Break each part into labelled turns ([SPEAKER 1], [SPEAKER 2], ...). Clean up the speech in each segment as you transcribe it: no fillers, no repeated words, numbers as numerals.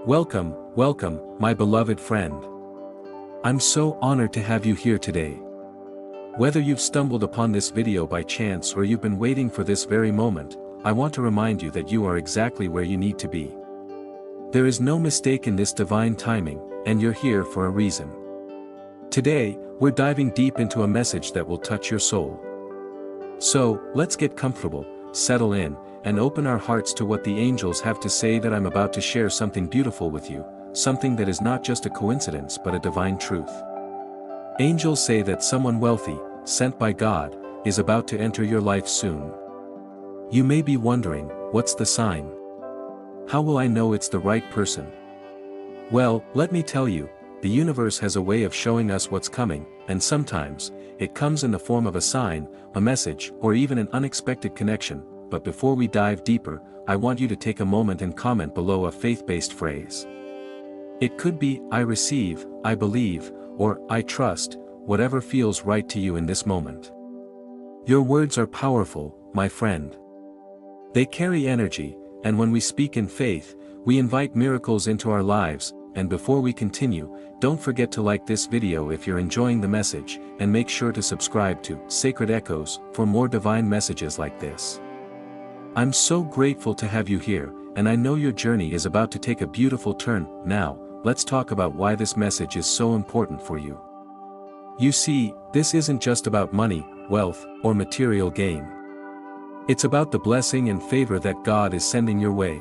[SPEAKER 1] Welcome, my beloved friend. I'm so honored to have you here today. Whether you've stumbled upon this video by chance or you've been waiting for this very moment, I want to remind you that you are exactly where you need to be. There is no mistake in this divine timing, and you're here for a reason. Today, we're diving deep into a message that will touch your soul. So, let's get comfortable, settle in, and open our hearts to what the angels have to say. That I'm about to share something beautiful with you, something that is not just a coincidence but a divine truth. Angels say that someone wealthy, sent by God, is about to enter your life soon. You may be wondering, what's the sign? How will I know it's the right person? Well, let me tell you, the universe has a way of showing us what's coming, and sometimes, it comes in the form of a sign, a message, or even an unexpected connection. But before we dive deeper, I want you to take a moment and comment below a faith-based phrase. It could be, I receive, I believe, or I trust, whatever feels right to you in this moment. Your words are powerful, my friend. They carry energy, and when we speak in faith, we invite miracles into our lives. And before we continue, don't forget to like this video if you're enjoying the message, and make sure to subscribe to Sacred Echoes for more divine messages like this. I'm so grateful to have you here, and I know your journey is about to take a beautiful turn. Now, let's talk about why this message is so important for you. You see, this isn't just about money, wealth, or material gain. It's about the blessing and favor that God is sending your way.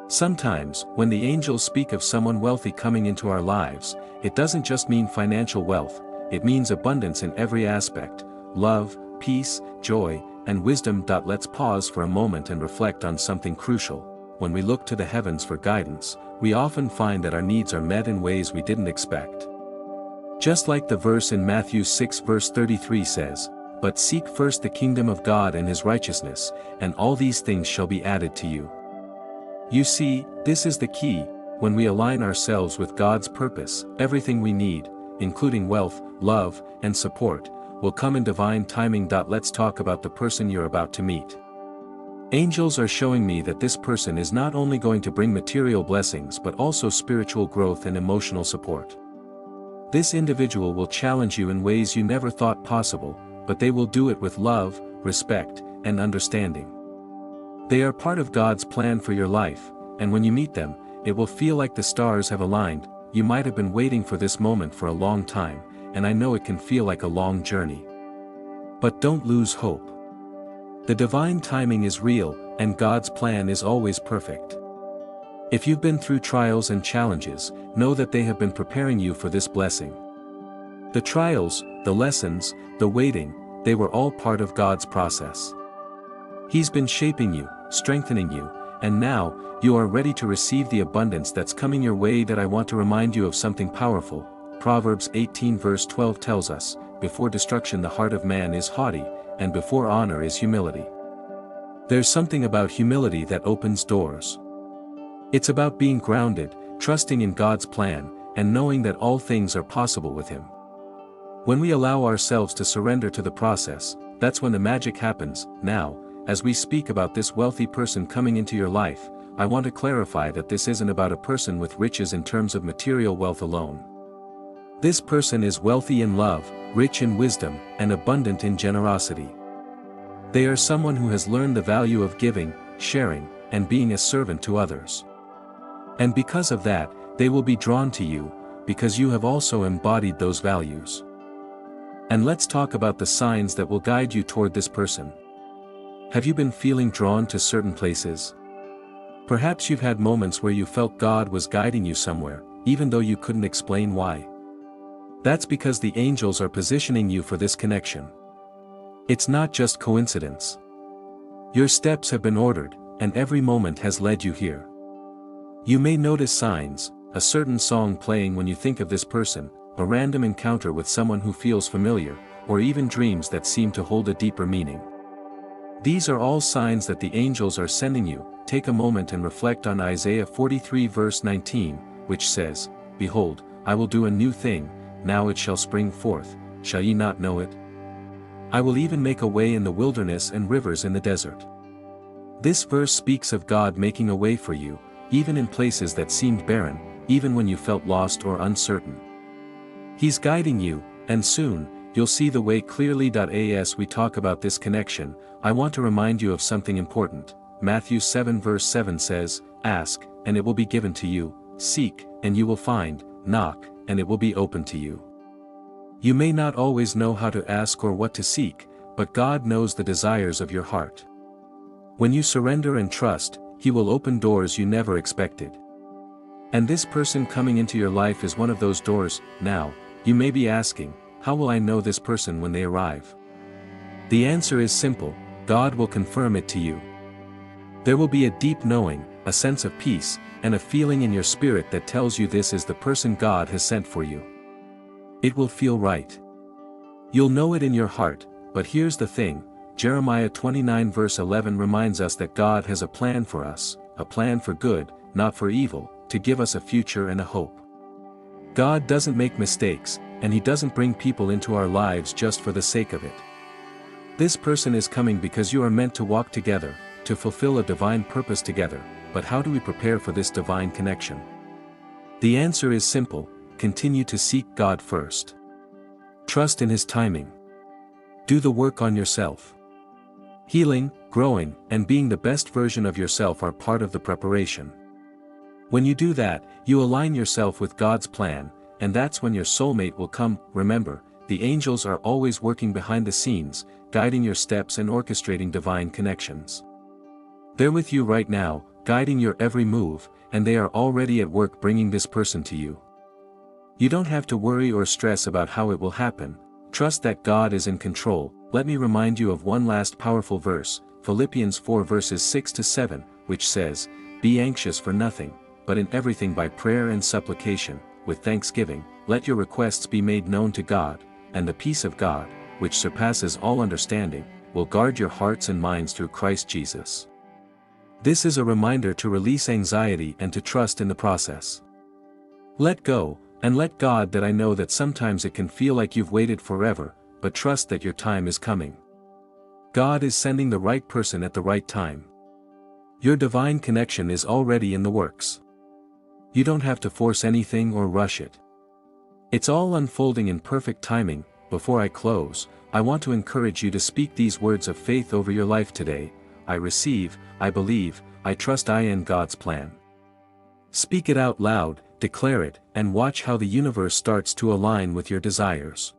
[SPEAKER 1] Sometimes, when the angels speak of someone wealthy coming into our lives, it doesn't just mean financial wealth, it means abundance in every aspect: love, peace, joy, and wisdom. Let's pause for a moment and reflect on something crucial. When we look to the heavens for guidance, we often find that our needs are met in ways we didn't expect. Just like the verse in Matthew 6 verse 33 says, "But seek first the kingdom of God and his righteousness, and all these things shall be added to you." You see, this is the key. When we align ourselves with God's purpose, everything we need, including wealth, love, and support, will come in divine timing. Let's talk about the person you're about to meet. Angels are showing me that this person is not only going to bring material blessings but also spiritual growth and emotional support. This individual will challenge you in ways you never thought possible, but they will do it with love, respect, and understanding. They are part of God's plan for your life, and when you meet them, it will feel like the stars have aligned. You might have been waiting for this moment for a long time, and I know it can feel like a long journey. But don't lose hope. The divine timing is real, and God's plan is always perfect. If you've been through trials and challenges, know that they have been preparing you for this blessing. The trials, the lessons, the waiting, they were all part of God's process. He's been shaping you, strengthening you, and now, you are ready to receive the abundance that's coming your way. That I want to remind you of something powerful. Proverbs 18 verse 12 tells us, "Before destruction the heart of man is haughty, and before honor is humility." There's something about humility that opens doors. It's about being grounded, trusting in God's plan, and knowing that all things are possible with Him. When we allow ourselves to surrender to the process, that's when the magic happens. Now, as we speak about this wealthy person coming into your life, I want to clarify that this isn't about a person with riches in terms of material wealth alone. This person is wealthy in love, rich in wisdom, and abundant in generosity. They are someone who has learned the value of giving, sharing, and being a servant to others. And because of that, they will be drawn to you, because you have also embodied those values. And let's talk about the signs that will guide you toward this person. Have you been feeling drawn to certain places? Perhaps you've had moments where you felt God was guiding you somewhere, even though you couldn't explain why. That's because the angels are positioning you for this connection. It's not just coincidence. Your steps have been ordered, and every moment has led you here. You may notice signs, a certain song playing when you think of this person, a random encounter with someone who feels familiar, or even dreams that seem to hold a deeper meaning. These are all signs that the angels are sending you. Take a moment and reflect on Isaiah 43 verse 19, which says, "Behold, I will do a new thing, now it shall spring forth, shall ye not know it? I will even make a way in the wilderness and rivers in the desert." This verse speaks of God making a way for you, even in places that seemed barren, even when you felt lost or uncertain. He's guiding you, and soon, you'll see the way clearly. As we talk about this connection, I want to remind you of something important. Matthew 7 verse 7 says, "Ask, and it will be given to you, seek, and you will find, knock, and it will be open to you." You may not always know how to ask or what to seek, but God knows the desires of your heart. When you surrender and trust, He will open doors you never expected. And this person coming into your life is one of those doors. Now, you may be asking, how will I know this person when they arrive? The answer is simple: God will confirm it to you. There will be a deep knowing, a sense of peace, and a feeling in your spirit that tells you this is the person God has sent for you. It will feel right. You'll know it in your heart, but here's the thing: Jeremiah 29 verse 11 reminds us that God has a plan for us, a plan for good, not for evil, to give us a future and a hope. God doesn't make mistakes, and He doesn't bring people into our lives just for the sake of it. This person is coming because you are meant to walk together, to fulfill a divine purpose together. But how do we prepare for this divine connection? The answer is simple: continue to seek God first. Trust in His timing. Do the work on yourself. Healing, growing, and being the best version of yourself are part of the preparation. When you do that, you align yourself with God's plan, and that's when your soulmate will come. Remember, the angels are always working behind the scenes, guiding your steps and orchestrating divine connections. They're with you right now, guiding your every move, and they are already at work bringing this person to you. You don't have to worry or stress about how it will happen. Trust that God is in control. Let me remind you of one last powerful verse, Philippians 4 verses 6 to 7, which says, "Be anxious for nothing, but in everything by prayer and supplication, with thanksgiving, let your requests be made known to God, and the peace of God, which surpasses all understanding, will guard your hearts and minds through Christ Jesus." This is a reminder to release anxiety and to trust in the process. Let go, and let God. That I know that sometimes it can feel like you've waited forever, but trust that your time is coming. God is sending the right person at the right time. Your divine connection is already in the works. You don't have to force anything or rush it. It's all unfolding in perfect timing. Before I close, I want to encourage you to speak these words of faith over your life today: I receive, I believe, I trust I am God's plan. Speak it out loud, declare it, and watch how the universe starts to align with your desires.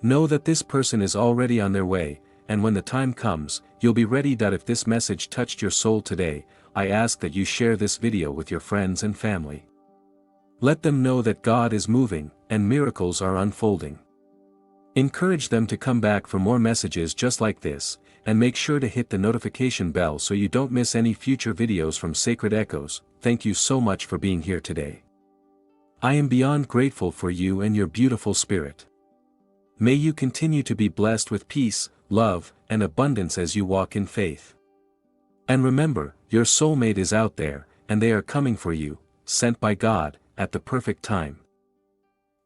[SPEAKER 1] Know that this person is already on their way, and when the time comes, you'll be ready. If this message touched your soul today, I ask that you share this video with your friends and family. Let them know that God is moving, and miracles are unfolding. Encourage them to come back for more messages just like this, and make sure to hit the notification bell so you don't miss any future videos from Sacred Echoes. Thank you so much for being here today. I am beyond grateful for you and your beautiful spirit. May you continue to be blessed with peace, love, and abundance as you walk in faith. And remember, your soulmate is out there, and they are coming for you, sent by God, at the perfect time.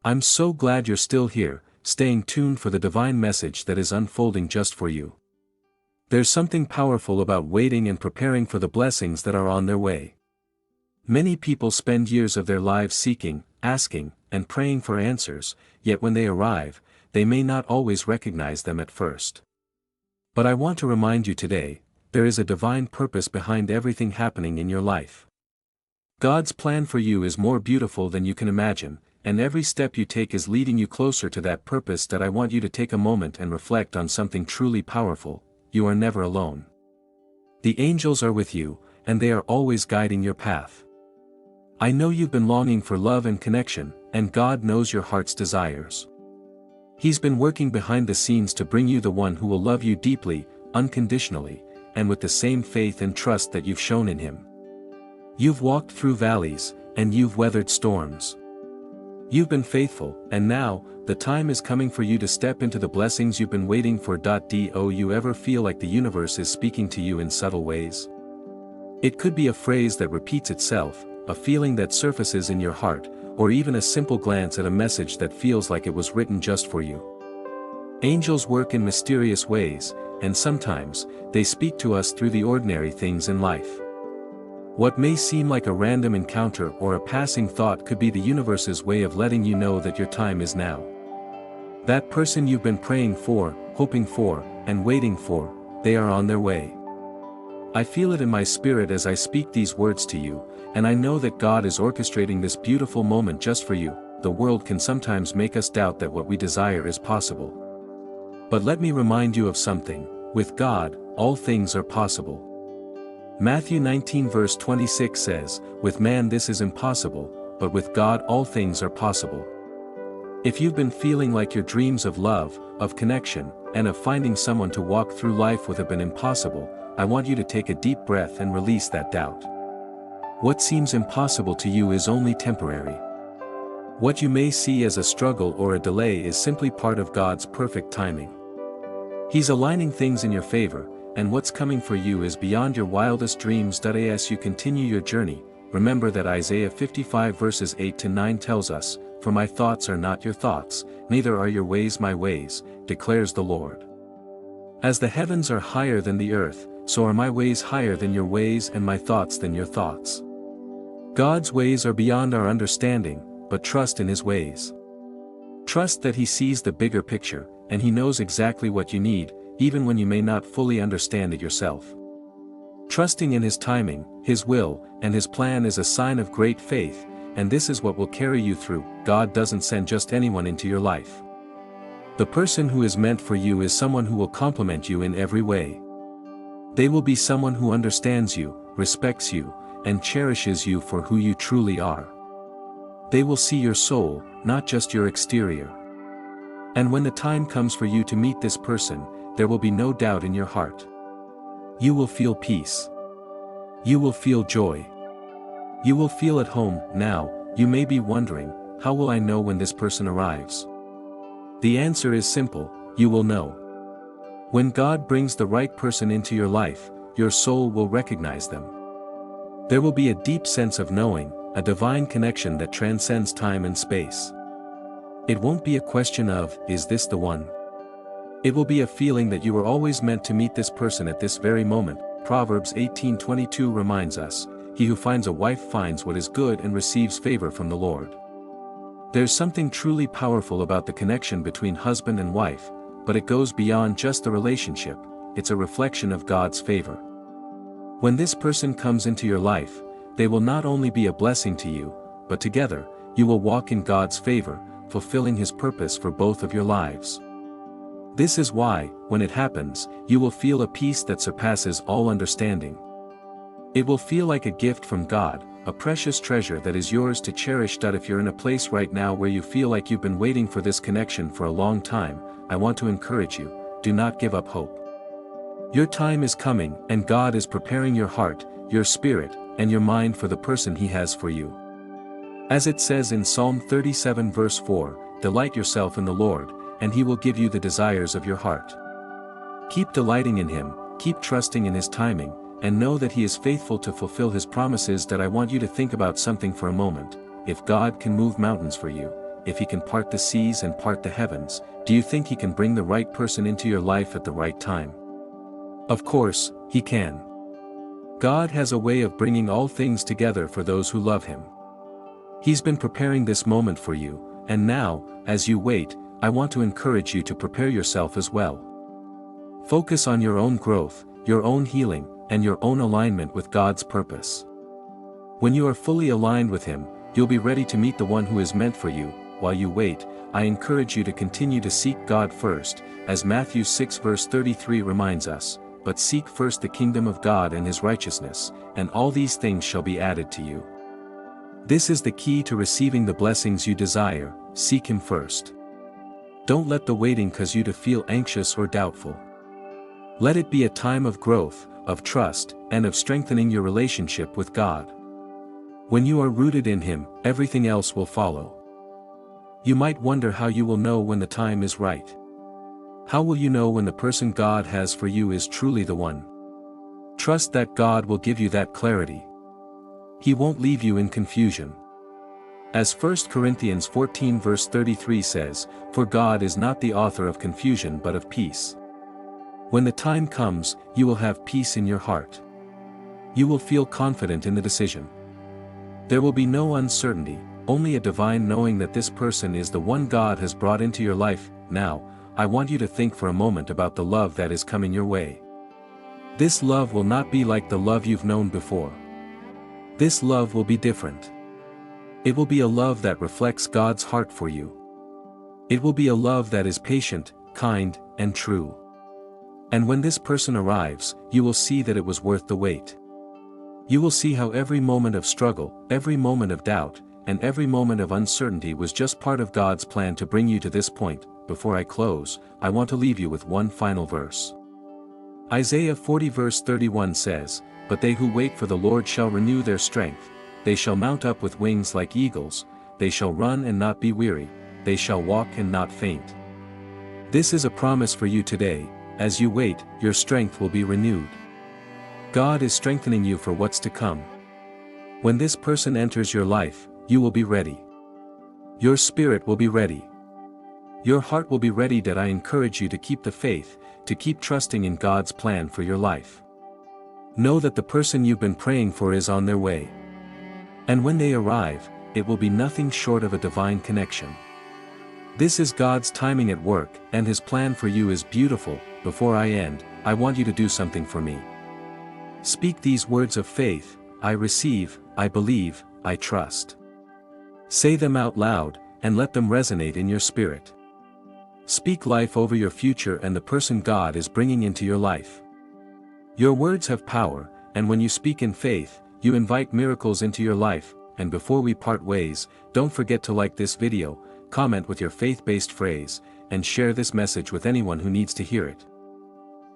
[SPEAKER 1] I'm so glad you're still here, staying tuned for the divine message that is unfolding just for you. There's something powerful about waiting and preparing for the blessings that are on their way. Many people spend years of their lives seeking, asking, and praying for answers, yet when they arrive, they may not always recognize them at first. But I want to remind you today, there is a divine purpose behind everything happening in your life. God's plan for you is more beautiful than you can imagine, and every step you take is leading you closer to that purpose. I want you to take a moment and reflect on something truly powerful: you are never alone. The angels are with you, and they are always guiding your path. I know you've been longing for love and connection, and God knows your heart's desires. He's been working behind the scenes to bring you the one who will love you deeply, unconditionally, and with the same faith and trust that you've shown in Him. You've walked through valleys, and you've weathered storms. You've been faithful, and now, the time is coming for you to step into the blessings you've been waiting for. Do you ever feel like the universe is speaking to you in subtle ways? It could be a phrase that repeats itself, a feeling that surfaces in your heart, or even a simple glance at a message that feels like it was written just for you. Angels work in mysterious ways, and sometimes, they speak to us through the ordinary things in life. What may seem like a random encounter or a passing thought could be the universe's way of letting you know that your time is now. That person you've been praying for, hoping for, and waiting for, they are on their way. I feel it in my spirit as I speak these words to you, and I know that God is orchestrating this beautiful moment just for you. The world can sometimes make us doubt that what we desire is possible. But let me remind you of something: with God, all things are possible. Matthew 19 verse 26 says, "With man this is impossible, but with God all things are possible." If you've been feeling like your dreams of love, of connection, and of finding someone to walk through life with have been impossible, I want you to take a deep breath and release that doubt. What seems impossible to you is only temporary. What you may see as a struggle or a delay is simply part of God's perfect timing. He's aligning things in your favor, and what's coming for you is beyond your wildest dreams. As you continue your journey, remember that Isaiah 55 verses 8 to 9 tells us, "For my thoughts are not your thoughts, neither are your ways my ways, declares the Lord. As the heavens are higher than the earth, so are my ways higher than your ways and my thoughts than your thoughts." God's ways are beyond our understanding, but trust in His ways. Trust that He sees the bigger picture, and He knows exactly what you need, even when you may not fully understand it yourself. Trusting in His timing, His will, and His plan is a sign of great faith, and this is what will carry you through. God doesn't send just anyone into your life. The person who is meant for you is someone who will complement you in every way. They will be someone who understands you, respects you, and cherishes you for who you truly are. They will see your soul, not just your exterior. And when the time comes for you to meet this person, there will be no doubt in your heart. You will feel peace. You will feel joy. You will feel at home. Now, you may be wondering, how will I know when this person arrives? The answer is simple: you will know. When God brings the right person into your life, your soul will recognize them. There will be a deep sense of knowing, a divine connection that transcends time and space. It won't be a question of, "Is this the one?" It will be a feeling that you were always meant to meet this person at this very moment. Proverbs 18:22 reminds us, "He who finds a wife finds what is good and receives favor from the Lord." There's something truly powerful about the connection between husband and wife, but it goes beyond just the relationship. It's a reflection of God's favor. When this person comes into your life, they will not only be a blessing to you, but together, you will walk in God's favor, fulfilling His purpose for both of your lives. This is why, when it happens, you will feel a peace that surpasses all understanding. It will feel like a gift from God, a precious treasure that is yours to cherish. If you're in a place right now where you feel like you've been waiting for this connection for a long time, I want to encourage you: do not give up hope. Your time is coming, and God is preparing your heart, your spirit, and your mind for the person He has for you. As it says in Psalm 37 verse 4, "Delight yourself in the Lord, and He will give you the desires of your heart." Keep delighting in Him, keep trusting in His timing, and know that He is faithful to fulfill His promises. I want you to think about something for a moment. If God can move mountains for you, if He can part the seas and part the heavens, do you think He can bring the right person into your life at the right time? Of course, He can. God has a way of bringing all things together for those who love Him. He's been preparing this moment for you, and now, as you wait, I want to encourage you to prepare yourself as well. Focus on your own growth, your own healing, and your own alignment with God's purpose. When you are fully aligned with Him, you'll be ready to meet the one who is meant for you. While you wait, I encourage you to continue to seek God first, as Matthew 6 verse 33 reminds us, "But seek first the kingdom of God and His righteousness, and all these things shall be added to you." This is the key to receiving the blessings you desire: seek Him first. Don't let the waiting cause you to feel anxious or doubtful. Let it be a time of growth, of trust, and of strengthening your relationship with God. When you are rooted in Him, everything else will follow. You might wonder how you will know when the time is right. How will you know when the person God has for you is truly the one? Trust that God will give you that clarity. He won't leave you in confusion. As 1 Corinthians 14 verse 33 says, "For God is not the author of confusion but of peace." When the time comes, you will have peace in your heart. You will feel confident in the decision. There will be no uncertainty, only a divine knowing that this person is the one God has brought into your life. Now, I want you to think for a moment about the love that is coming your way. This love will not be like the love you've known before. This love will be different. It will be a love that reflects God's heart for you. It will be a love that is patient, kind, and true. And when this person arrives, you will see that it was worth the wait. You will see how every moment of struggle, every moment of doubt, and every moment of uncertainty was just part of God's plan to bring you to this point. Before I close, I want to leave you with one final verse. Isaiah 40 verse 31 says, "But they who wait for the Lord shall renew their strength, they shall mount up with wings like eagles, they shall run and not be weary, they shall walk and not faint." This is a promise for you today. As you wait, your strength will be renewed. God is strengthening you for what's to come. When this person enters your life, you will be ready. Your spirit will be ready. Your heart will be ready. That I encourage you to keep the faith, to keep trusting in God's plan for your life. Know that the person you've been praying for is on their way. And when they arrive, it will be nothing short of a divine connection. This is God's timing at work, and His plan for you is beautiful. Before I end, I want you to do something for me. Speak these words of faith: I receive, I believe, I trust. Say them out loud, and let them resonate in your spirit. Speak life over your future and the person God is bringing into your life. Your words have power, and when you speak in faith, you invite miracles into your life. And before we part ways, don't forget to like this video, comment with your faith-based phrase, and share this message with anyone who needs to hear it.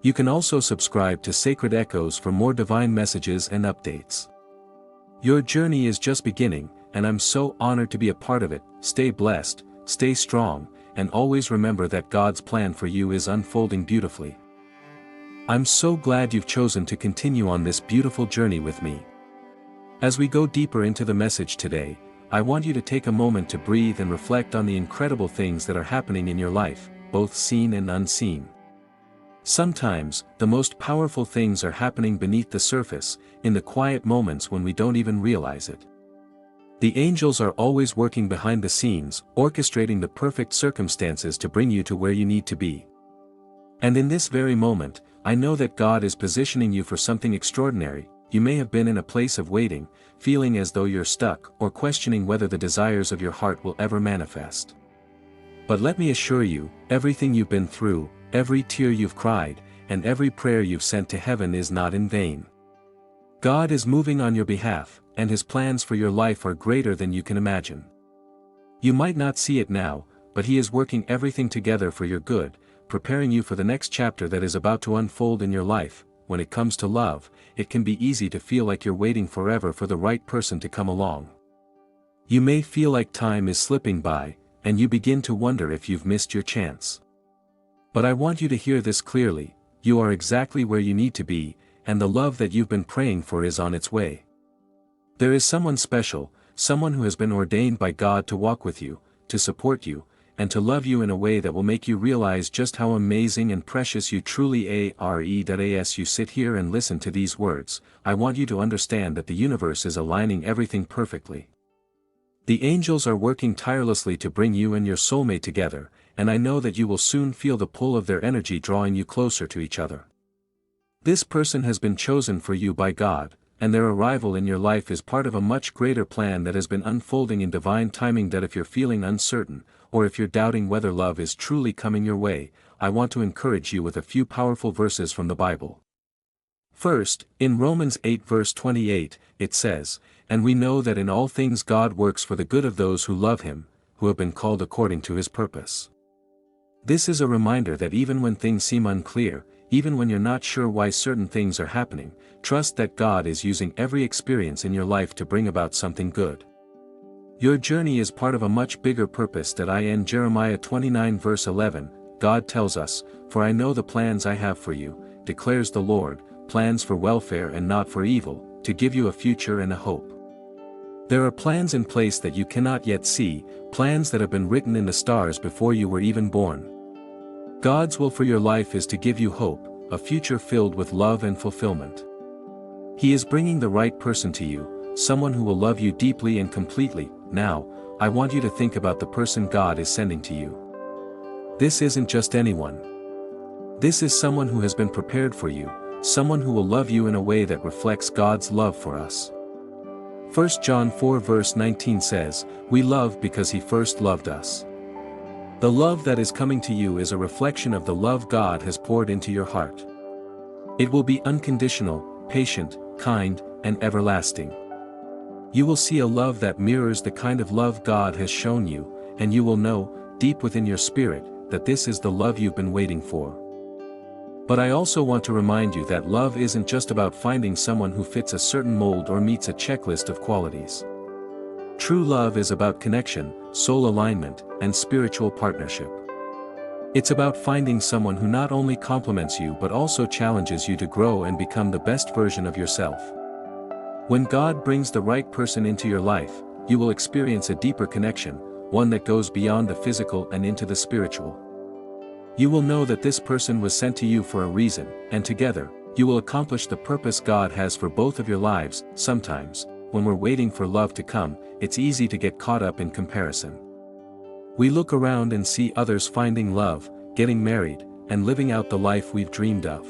[SPEAKER 1] You can also subscribe to Sacred Echoes for more divine messages and updates. Your journey is just beginning, and I'm so honored to be a part of it. Stay blessed, stay strong, and always remember that God's plan for you is unfolding beautifully. I'm so glad you've chosen to continue on this beautiful journey with me. As we go deeper into the message today, I want you to take a moment to breathe and reflect on the incredible things that are happening in your life, both seen and unseen. Sometimes, the most powerful things are happening beneath the surface, in the quiet moments when we don't even realize it. The angels are always working behind the scenes, orchestrating the perfect circumstances to bring you to where you need to be. And in this very moment, I know that God is positioning you for something extraordinary. You may have been in a place of waiting, feeling as though you're stuck, or questioning whether the desires of your heart will ever manifest. But let me assure you, everything you've been through, every tear you've cried, and every prayer you've sent to heaven is not in vain. God is moving on your behalf, and His plans for your life are greater than you can imagine. You might not see it now, but He is working everything together for your good, preparing you for the next chapter that is about to unfold in your life. When it comes to love, it can be easy to feel like you're waiting forever for the right person to come along. You may feel like time is slipping by, and you begin to wonder if you've missed your chance. But I want you to hear this clearly: you are exactly where you need to be, and the love that you've been praying for is on its way. There is someone special, someone who has been ordained by God to walk with you, to support you, and to love you in a way that will make you realize just how amazing and precious you truly are. As you sit here and listen to these words, I want you to understand that the universe is aligning everything perfectly. The angels are working tirelessly to bring you and your soulmate together, and I know that you will soon feel the pull of their energy drawing you closer to each other. This person has been chosen for you by God, and their arrival in your life is part of a much greater plan that has been unfolding in divine timing. That if you're feeling uncertain, or if you're doubting whether love is truly coming your way, I want to encourage you with a few powerful verses from the Bible. First, in Romans 8 verse 28, it says, "And we know that in all things God works for the good of those who love Him, who have been called according to His purpose." This is a reminder that even when things seem unclear, even when you're not sure why certain things are happening, trust that God is using every experience in your life to bring about something good. Your journey is part of a much bigger purpose. In Jeremiah 29 verse 11, God tells us, "For I know the plans I have for you, declares the Lord, plans for welfare and not for evil, to give you a future and a hope." There are plans in place that you cannot yet see, plans that have been written in the stars before you were even born. God's will for your life is to give you hope, a future filled with love and fulfillment. He is bringing the right person to you, someone who will love you deeply and completely. Now, I want you to think about the person God is sending to you. This isn't just anyone. This is someone who has been prepared for you, someone who will love you in a way that reflects God's love for us. 1 John 4 verse 19 says, "We love because He first loved us." The love that is coming to you is a reflection of the love God has poured into your heart. It will be unconditional, patient, kind, and everlasting. You will see a love that mirrors the kind of love God has shown you, and you will know, deep within your spirit, that this is the love you've been waiting for. But I also want to remind you that love isn't just about finding someone who fits a certain mold or meets a checklist of qualities. True love is about connection, soul alignment, and spiritual partnership. It's about finding someone who not only compliments you but also challenges you to grow and become the best version of yourself. When God brings the right person into your life, you will experience a deeper connection, one that goes beyond the physical and into the spiritual. You will know that this person was sent to you for a reason, and together, you will accomplish the purpose God has for both of your lives. Sometimes, when we're waiting for love to come, it's easy to get caught up in comparison. We look around and see others finding love, getting married, and living out the life we've dreamed of.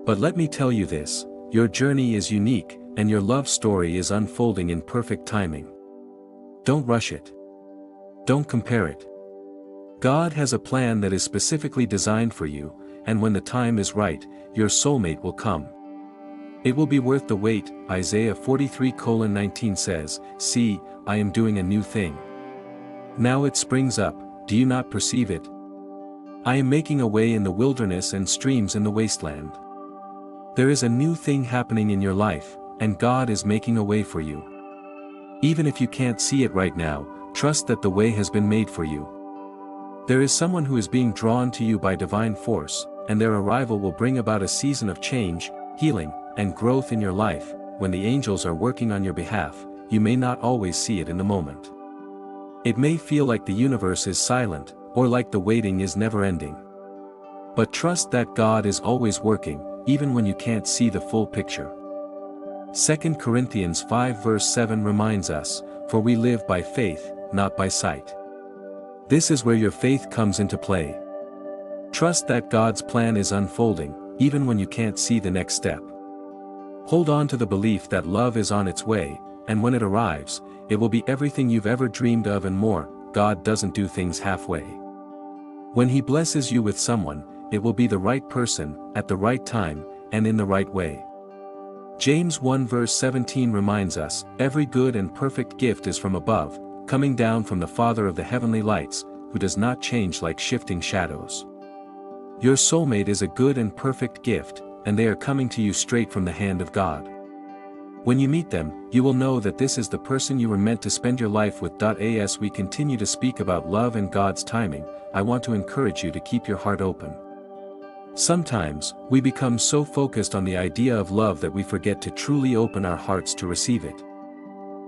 [SPEAKER 1] But let me tell you this, your journey is unique, and your love story is unfolding in perfect timing. Don't rush it. Don't compare it. God has a plan that is specifically designed for you, and when the time is right, your soulmate will come. It will be worth the wait. Isaiah 43:19 says, "See, I am doing a new thing. Now it springs up, do you not perceive it? I am making a way in the wilderness and streams in the wasteland." There is a new thing happening in your life, and God is making a way for you. Even if you can't see it right now, trust that the way has been made for you. There is someone who is being drawn to you by divine force, and their arrival will bring about a season of change, healing, and growth in your life. When the angels are working on your behalf, you may not always see it in the moment. It may feel like the universe is silent, or like the waiting is never ending. But trust that God is always working, even when you can't see the full picture. 2 Corinthians 5 verse 7 reminds us, "For we live by faith, not by sight." This is where your faith comes into play. Trust that God's plan is unfolding, even when you can't see the next step. Hold on to the belief that love is on its way, and when it arrives, it will be everything you've ever dreamed of and more. God doesn't do things halfway. When He blesses you with someone, it will be the right person, at the right time, and in the right way. James 1 verse 17 reminds us, "Every good and perfect gift is from above, coming down from the Father of the heavenly lights, who does not change like shifting shadows." Your soulmate is a good and perfect gift, and they are coming to you straight from the hand of God. When you meet them, you will know that this is the person you were meant to spend your life with. As we continue to speak about love and God's timing, I want to encourage you to keep your heart open. Sometimes, we become so focused on the idea of love that we forget to truly open our hearts to receive it.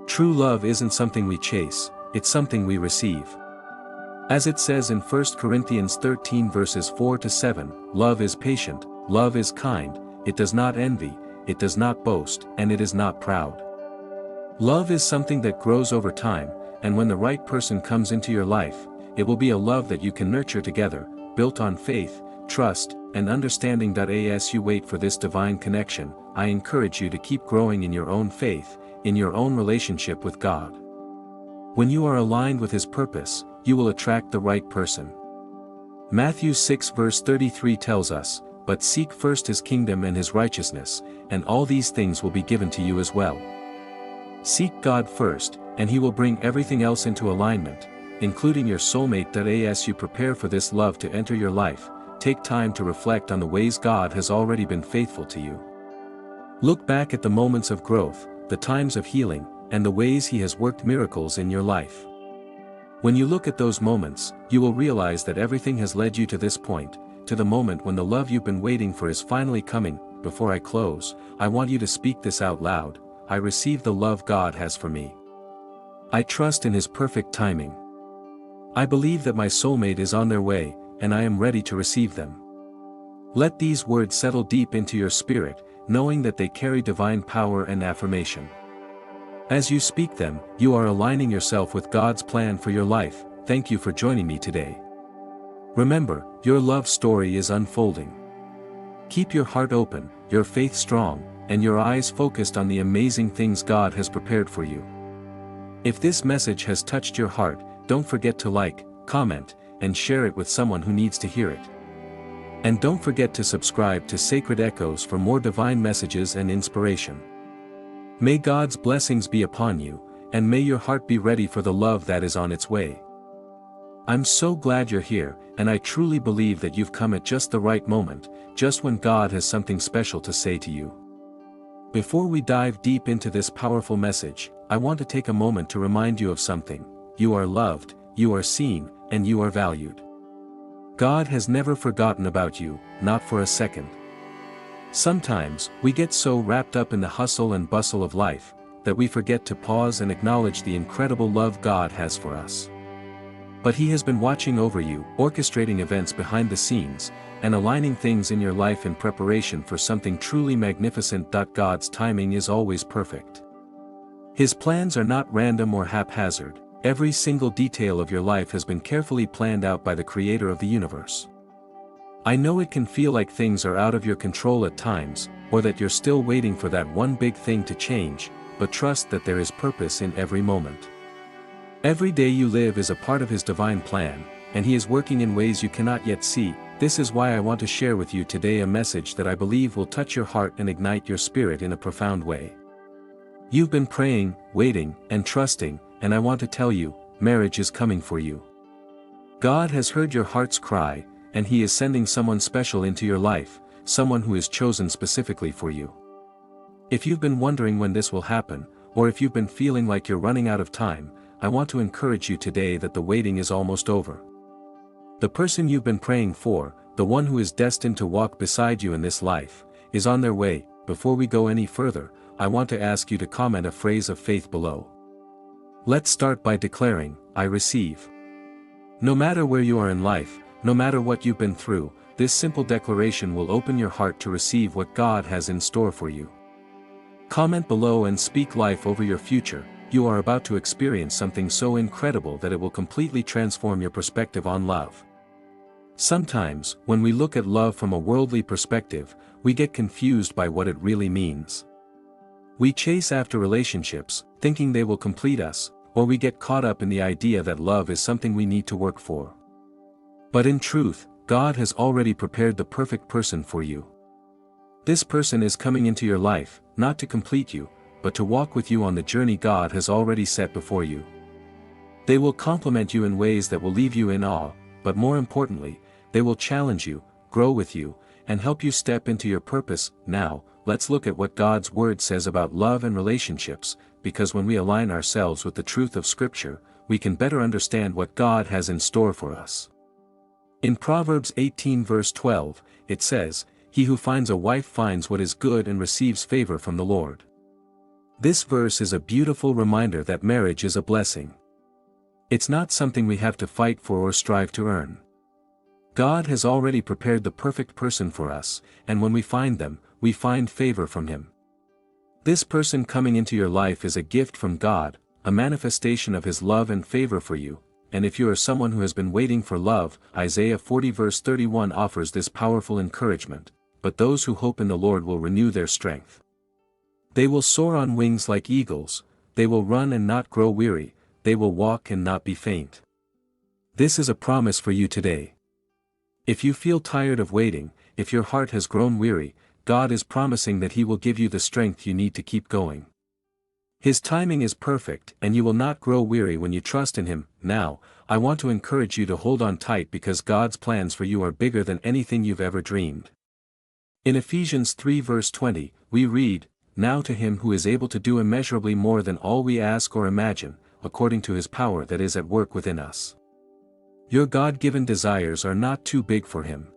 [SPEAKER 1] True love isn't something we chase, it's something we receive. As it says in 1 Corinthians 13 verses 4-7, "Love is patient, love is kind, it does not envy, it does not boast, and it is not proud." Love is something that grows over time, and when the right person comes into your life, it will be a love that you can nurture together, built on faith, trust, and understanding. As you wait for this divine connection, I encourage you to keep growing in your own faith, in your own relationship with God. When you are aligned with His purpose, you will attract the right person. Matthew 6 verse 33 tells us, "But seek first His kingdom and His righteousness, and all these things will be given to you as well." Seek God first, and He will bring everything else into alignment, including your soulmate. As you prepare for this love to enter your life, take time to reflect on the ways God has already been faithful to you. Look back at the moments of growth, the times of healing, and the ways He has worked miracles in your life. When you look at those moments, you will realize that everything has led you to this point, to the moment when the love you've been waiting for is finally coming. Before I close, I want you to speak this out loud: I receive the love God has for me. I trust in His perfect timing. I believe that my soulmate is on their way, and I am ready to receive them. Let these words settle deep into your spirit, knowing that they carry divine power and affirmation. As you speak them, you are aligning yourself with God's plan for your life. Thank you for joining me today. Remember, your love story is unfolding. Keep your heart open, your faith strong, and your eyes focused on the amazing things God has prepared for you. If this message has touched your heart, don't forget to like, comment, and share it with someone who needs to hear it. And don't forget to subscribe to Sacred Echoes for more divine messages and inspiration. May God's blessings be upon you, and may your heart be ready for the love that is on its way. I'm so glad you're here, and I truly believe that you've come at just the right moment, just when God has something special to say to you. Before we dive deep into this powerful message, I want to take a moment to remind you of something. You are loved, you are seen, and you are valued. God has never forgotten about you, not for a second. Sometimes, we get so wrapped up in the hustle and bustle of life, that we forget to pause and acknowledge the incredible love God has for us. But He has been watching over you, orchestrating events behind the scenes, and aligning things in your life in preparation for something truly magnificent. God's timing is always perfect. His plans are not random or haphazard. Every single detail of your life has been carefully planned out by the Creator of the universe. I know it can feel like things are out of your control at times, or that you're still waiting for that one big thing to change, but trust that there is purpose in every moment. Every day you live is a part of His divine plan, and He is working in ways you cannot yet see. This is why I want to share with you today a message that I believe will touch your heart and ignite your spirit in a profound way. You've been praying, waiting, and trusting, and I want to tell you, marriage is coming for you. God has heard your heart's cry, and He is sending someone special into your life, someone who is chosen specifically for you. If you've been wondering when this will happen, or if you've been feeling like you're running out of time, I want to encourage you today that the waiting is almost over. The person you've been praying for, the one who is destined to walk beside you in this life, is on their way. Before we go any further, I want to ask you to comment a phrase of faith below. Let's start by declaring, I receive. No matter where you are in life, no matter what you've been through, this simple declaration will open your heart to receive what God has in store for you. Comment below and speak life over your future. You are about to experience something so incredible that it will completely transform your perspective on love. Sometimes, when we look at love from a worldly perspective, we get confused by what it really means. We chase after relationships, thinking they will complete us, or we get caught up in the idea that love is something we need to work for. But in truth, God has already prepared the perfect person for you. This person is coming into your life, not to complete you, but to walk with you on the journey God has already set before you. They will complement you in ways that will leave you in awe, but more importantly, they will challenge you, grow with you, and help you step into your purpose. Now, let's look at what God's Word says about love and relationships, because when we align ourselves with the truth of Scripture, we can better understand what God has in store for us. In Proverbs 18 verse 12, it says, "He who finds a wife finds what is good and receives favor from the Lord." This verse is a beautiful reminder that marriage is a blessing. It's not something we have to fight for or strive to earn. God has already prepared the perfect person for us, and when we find them, we find favor from Him. This person coming into your life is a gift from God, a manifestation of His love and favor for you, and if you are someone who has been waiting for love, Isaiah 40 verse 31 offers this powerful encouragement, "But those who hope in the Lord will renew their strength. They will soar on wings like eagles, they will run and not grow weary, they will walk and not be faint." This is a promise for you today. If you feel tired of waiting, if your heart has grown weary, God is promising that He will give you the strength you need to keep going. His timing is perfect, and you will not grow weary when you trust in Him. Now, I want to encourage you to hold on tight because God's plans for you are bigger than anything you've ever dreamed. In Ephesians 3 verse 20, we read, "Now to Him who is able to do immeasurably more than all we ask or imagine, according to His power that is at work within us." Your God-given desires are not too big for Him.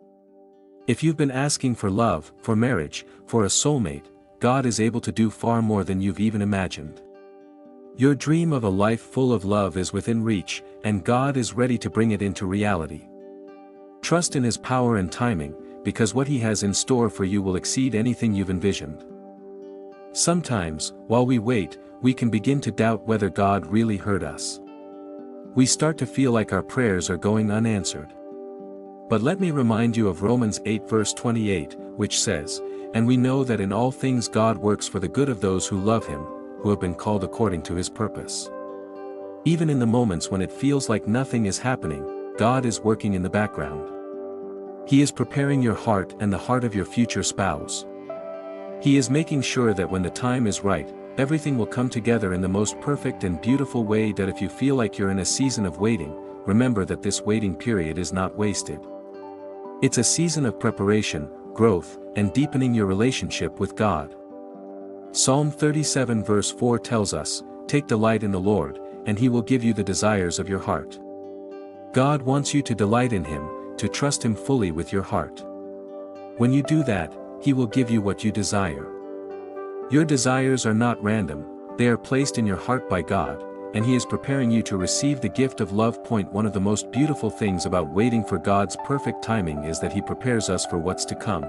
[SPEAKER 1] If you've been asking for love, for marriage, for a soulmate, God is able to do far more than you've even imagined. Your dream of a life full of love is within reach, and God is ready to bring it into reality. Trust in His power and timing, because what He has in store for you will exceed anything you've envisioned. Sometimes, while we wait, we can begin to doubt whether God really heard us. We start to feel like our prayers are going unanswered. But let me remind you of Romans 8 verse 28, which says, "And we know that in all things God works for the good of those who love Him, who have been called according to His purpose." Even in the moments when it feels like nothing is happening, God is working in the background. He is preparing your heart and the heart of your future spouse. He is making sure that when the time is right, everything will come together in the most perfect and beautiful way. That if you feel like you're in a season of waiting, remember that this waiting period is not wasted. It's a season of preparation, growth, and deepening your relationship with God. Psalm 37 verse 4 tells us, "Take delight in the Lord, and He will give you the desires of your heart." God wants you to delight in Him, to trust Him fully with your heart. When you do that, He will give you what you desire. Your desires are not random, they are placed in your heart by God, and He is preparing you to receive the gift of love. One of the most beautiful things about waiting for God's perfect timing is that He prepares us for what's to come.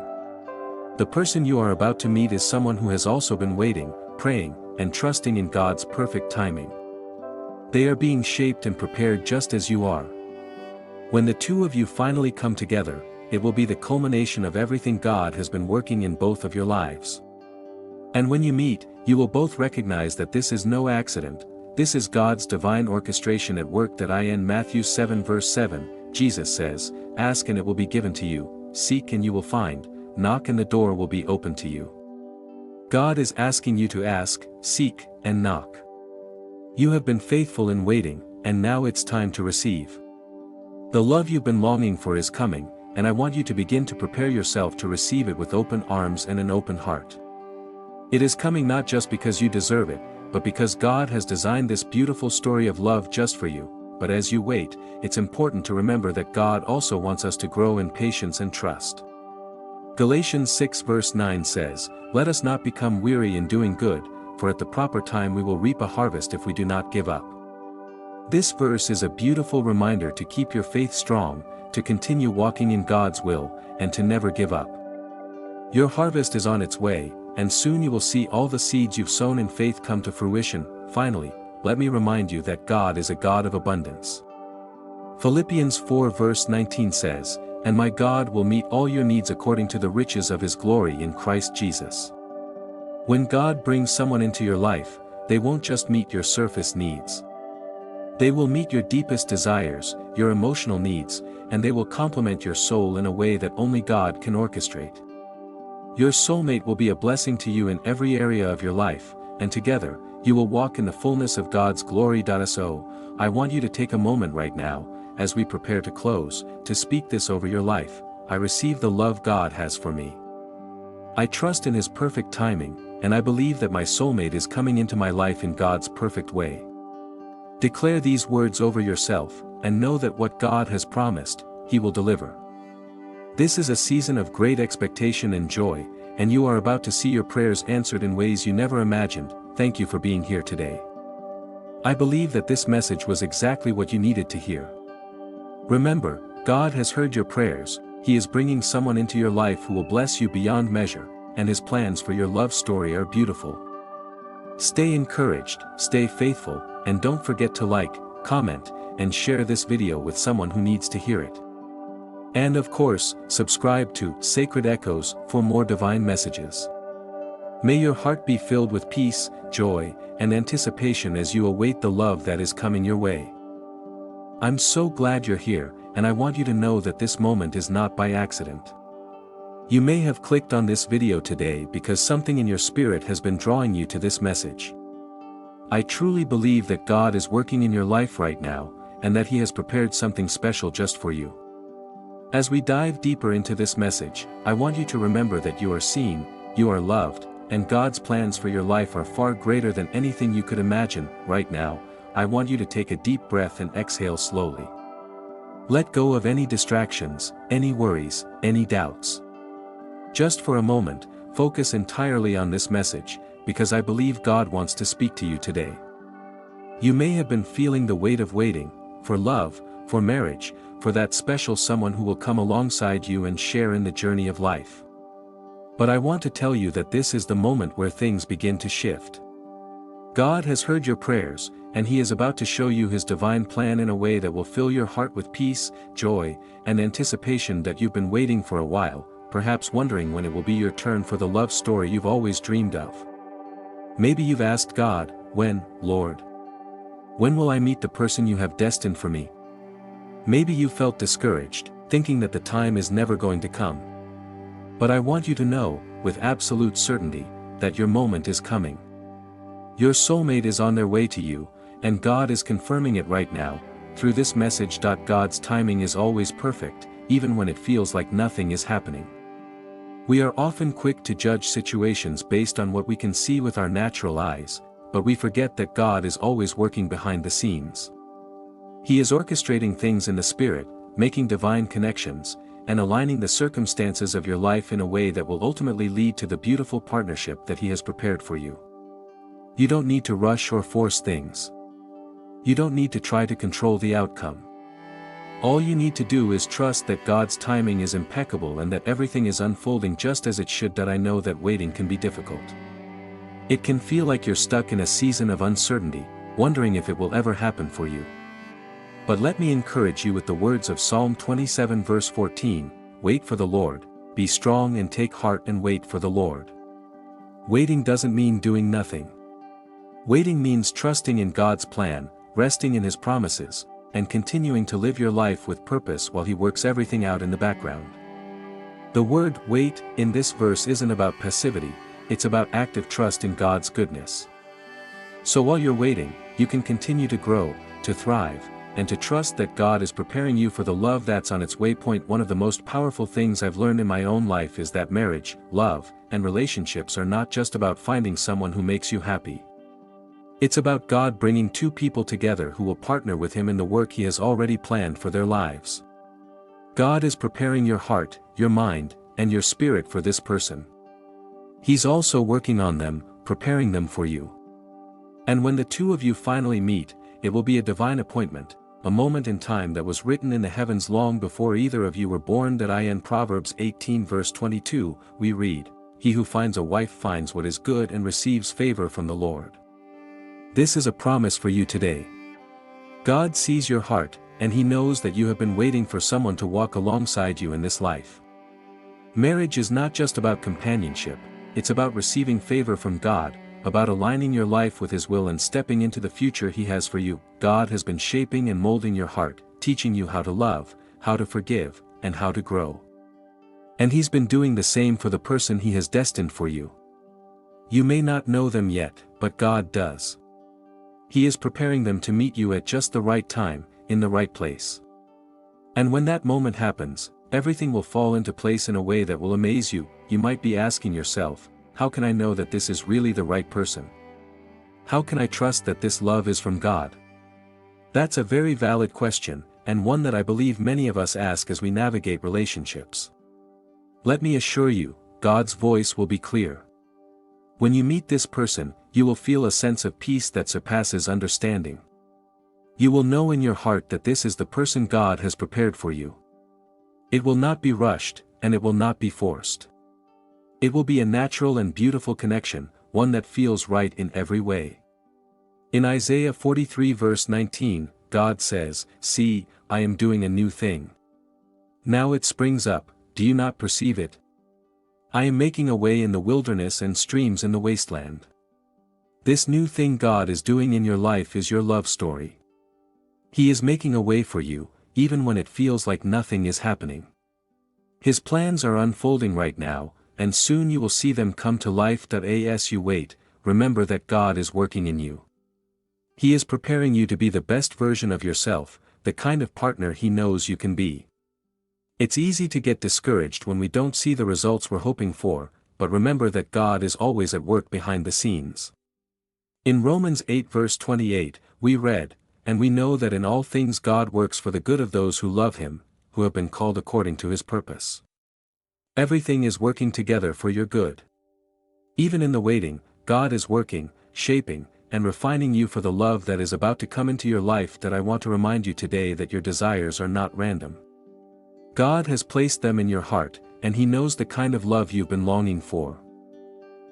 [SPEAKER 1] The person you are about to meet is someone who has also been waiting, praying, and trusting in God's perfect timing. They are being shaped and prepared just as you are. When the two of you finally come together, it will be the culmination of everything God has been working in both of your lives. And when you meet, you will both recognize that this is no accident, this is God's divine orchestration at work. In Matthew 7 verse 7, Jesus says, "Ask and it will be given to you, seek and you will find, knock and the door will be opened to you." God is asking you to ask, seek, and knock. You have been faithful in waiting, and now it's time to receive. The love you've been longing for is coming, and I want you to begin to prepare yourself to receive it with open arms and an open heart. It is coming not just because you deserve it, but because God has designed this beautiful story of love just for you. But as you wait, it's important to remember that God also wants us to grow in patience and trust. Galatians 6 verse 9 says, "Let us not become weary in doing good, for at the proper time we will reap a harvest if we do not give up." This verse is a beautiful reminder to keep your faith strong, to continue walking in God's will, and to never give up. Your harvest is on its way, and soon you will see all the seeds you've sown in faith come to fruition. Finally, let me remind you that God is a God of abundance. Philippians 4 verse 19 says, "And my God will meet all your needs according to the riches of His glory in Christ Jesus." When God brings someone into your life, they won't just meet your surface needs. They will meet your deepest desires, your emotional needs, and they will complement your soul in a way that only God can orchestrate. Your soulmate will be a blessing to you in every area of your life, and together, you will walk in the fullness of God's glory. So, I want you to take a moment right now, as we prepare to close, to speak this over your life. I receive the love God has for me. I trust in His perfect timing, and I believe that my soulmate is coming into my life in God's perfect way. Declare these words over yourself, and know that what God has promised, He will deliver. This is a season of great expectation and joy, and you are about to see your prayers answered in ways you never imagined. Thank you for being here today. I believe that this message was exactly what you needed to hear. Remember, God has heard your prayers, He is bringing someone into your life who will bless you beyond measure, and His plans for your love story are beautiful. Stay encouraged, stay faithful, and don't forget to like, comment, and share this video with someone who needs to hear it. And of course, subscribe to Sacred Echoes for more divine messages. May your heart be filled with peace, joy, and anticipation as you await the love that is coming your way. I'm so glad you're here, and I want you to know that this moment is not by accident. You may have clicked on this video today because something in your spirit has been drawing you to this message. I truly believe that God is working in your life right now, and that He has prepared something special just for you. As we dive deeper into this message, I want you to remember that you are seen, you are loved, and God's plans for your life are far greater than anything you could imagine. Right now, I want you to take a deep breath and exhale slowly. Let go of any distractions, any worries, any doubts. Just for a moment, focus entirely on this message, because I believe God wants to speak to you today. You may have been feeling the weight of waiting, for love, for marriage, for that special someone who will come alongside you and share in the journey of life. But I want to tell you that this is the moment where things begin to shift. God has heard your prayers, and He is about to show you His divine plan in a way that will fill your heart with peace, joy, and anticipation that you've been waiting for a while, perhaps wondering when it will be your turn for the love story you've always dreamed of. Maybe you've asked God, "When, Lord? When will I meet the person you have destined for me?" Maybe you felt discouraged, thinking that the time is never going to come. But I want you to know, with absolute certainty, that your moment is coming. Your soulmate is on their way to you, and God is confirming it right now, through this message. God's timing is always perfect, even when it feels like nothing is happening. We are often quick to judge situations based on what we can see with our natural eyes, but we forget that God is always working behind the scenes. He is orchestrating things in the Spirit, making divine connections, and aligning the circumstances of your life in a way that will ultimately lead to the beautiful partnership that He has prepared for you. You don't need to rush or force things. You don't need to try to control the outcome. All you need to do is trust that God's timing is impeccable and that everything is unfolding just as it should. I know that waiting can be difficult. It can feel like you're stuck in a season of uncertainty, wondering if it will ever happen for you. But let me encourage you with the words of Psalm 27 verse 14, "Wait for the Lord, be strong and take heart and wait for the Lord." Waiting doesn't mean doing nothing. Waiting means trusting in God's plan, resting in His promises, and continuing to live your life with purpose while He works everything out in the background. The word "wait" in this verse isn't about passivity, it's about active trust in God's goodness. So while you're waiting, you can continue to grow, to thrive, and to trust that God is preparing you for the love that's on its way. One of the most powerful things I've learned in my own life is that marriage, love, and relationships are not just about finding someone who makes you happy. It's about God bringing two people together who will partner with Him in the work He has already planned for their lives. God is preparing your heart, your mind, and your spirit for this person. He's also working on them, preparing them for you. And when the two of you finally meet, it will be a divine appointment, a moment in time that was written in the heavens long before either of you were born. In Proverbs 18 verse 22, we read, "He who finds a wife finds what is good and receives favor from the Lord." This is a promise for you today. God sees your heart, and He knows that you have been waiting for someone to walk alongside you in this life. Marriage is not just about companionship, it's about receiving favor from God, about aligning your life with His will and stepping into the future He has for you. God has been shaping and molding your heart, teaching you how to love, how to forgive, and how to grow. And He's been doing the same for the person He has destined for you. You may not know them yet, but God does. He is preparing them to meet you at just the right time, in the right place. And when that moment happens, everything will fall into place in a way that will amaze you. You might be asking yourself, how can I know that this is really the right person? How can I trust that this love is from God? That's a very valid question, and one that I believe many of us ask as we navigate relationships. Let me assure you, God's voice will be clear. When you meet this person, you will feel a sense of peace that surpasses understanding. You will know in your heart that this is the person God has prepared for you. It will not be rushed, and it will not be forced. It will be a natural and beautiful connection, one that feels right in every way. In Isaiah 43 verse 19, God says, "See, I am doing a new thing. Now it springs up, do you not perceive it? I am making a way in the wilderness and streams in the wasteland." This new thing God is doing in your life is your love story. He is making a way for you, even when it feels like nothing is happening. His plans are unfolding right now, and soon you will see them come to life. As you wait, remember that God is working in you. He is preparing you to be the best version of yourself, the kind of partner He knows you can be. It's easy to get discouraged when we don't see the results we're hoping for, but remember that God is always at work behind the scenes. In Romans 8 verse 28, we read, "And we know that in all things God works for the good of those who love Him, who have been called according to His purpose." Everything is working together for your good. Even in the waiting, God is working, shaping, and refining you for the love that is about to come into your life. That I want to remind you today that your desires are not random. God has placed them in your heart, and He knows the kind of love you've been longing for.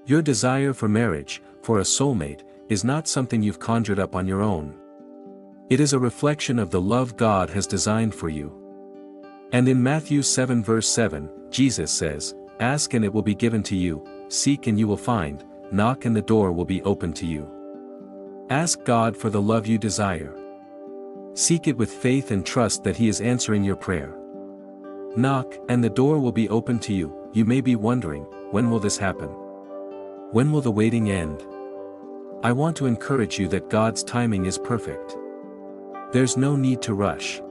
[SPEAKER 1] Your desire for marriage, for a soulmate, is not something you've conjured up on your own. It is a reflection of the love God has designed for you. And in Matthew 7 verse 7, Jesus says, "Ask and it will be given to you, seek and you will find, knock and the door will be opened to you." Ask God for the love you desire. Seek it with faith and trust that He is answering your prayer. Knock, and the door will be opened to you. You may be wondering, when will this happen? When will the waiting end? I want to encourage you that God's timing is perfect. There's no need to rush.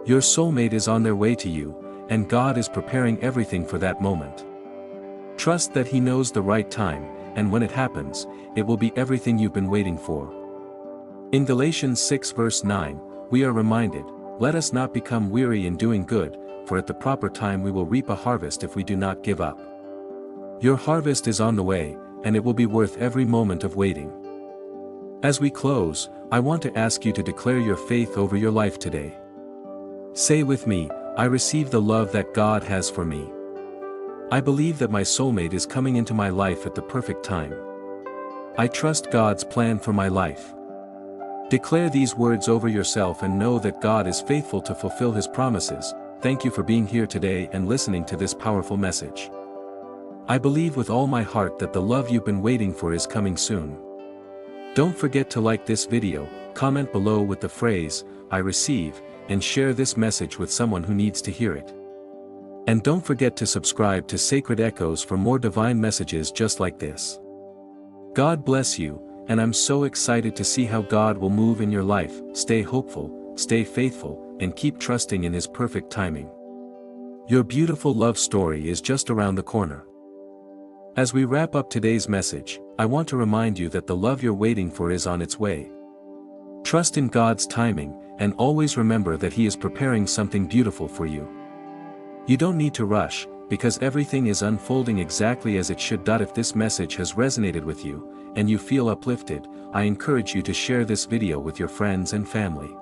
[SPEAKER 1] Your soulmate is on their way to you, and God is preparing everything for that moment. Trust that He knows the right time, and when it happens, it will be everything you've been waiting for. In Galatians 6 verse 9, we are reminded, "Let us not become weary in doing good, for at the proper time we will reap a harvest if we do not give up." Your harvest is on the way, and it will be worth every moment of waiting. As we close, I want to ask you to declare your faith over your life today. Say with me, "I receive the love that God has for me. I believe that my soulmate is coming into my life at the perfect time. I trust God's plan for my life." Declare these words over yourself and know that God is faithful to fulfill His promises. Thank you for being here today and listening to this powerful message. I believe with all my heart that the love you've been waiting for is coming soon. Don't forget to like this video, comment below with the phrase, "I receive," and share this message with someone who needs to hear it. And don't forget to subscribe to Sacred Echoes for more divine messages just like this. God bless you, and I'm so excited to see how God will move in your life. Stay hopeful, stay faithful, and keep trusting in His perfect timing. Your beautiful love story is just around the corner. As we wrap up today's message, I want to remind you that the love you're waiting for is on its way. Trust in God's timing, and always remember that He is preparing something beautiful for you. You don't need to rush, because everything is unfolding exactly as it should. If this message has resonated with you, and you feel uplifted, I encourage you to share this video with your friends and family.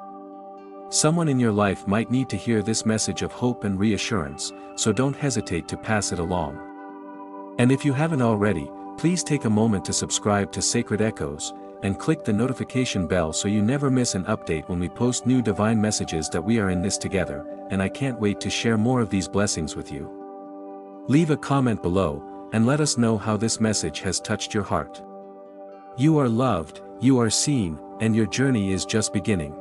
[SPEAKER 1] Someone in your life might need to hear this message of hope and reassurance, so don't hesitate to pass it along. And if you haven't already, please take a moment to subscribe to Sacred Echoes, and click the notification bell so you never miss an update when we post new divine messages. That we are in this together, and I can't wait to share more of these blessings with you. Leave a comment below, and let us know how this message has touched your heart. You are loved, you are seen, and your journey is just beginning.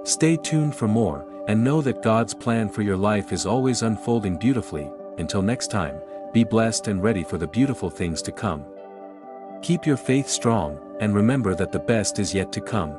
[SPEAKER 1] Stay tuned for more, and know that God's plan for your life is always unfolding beautifully. Until next time, be blessed and ready for the beautiful things to come. Keep your faith strong, and remember that the best is yet to come.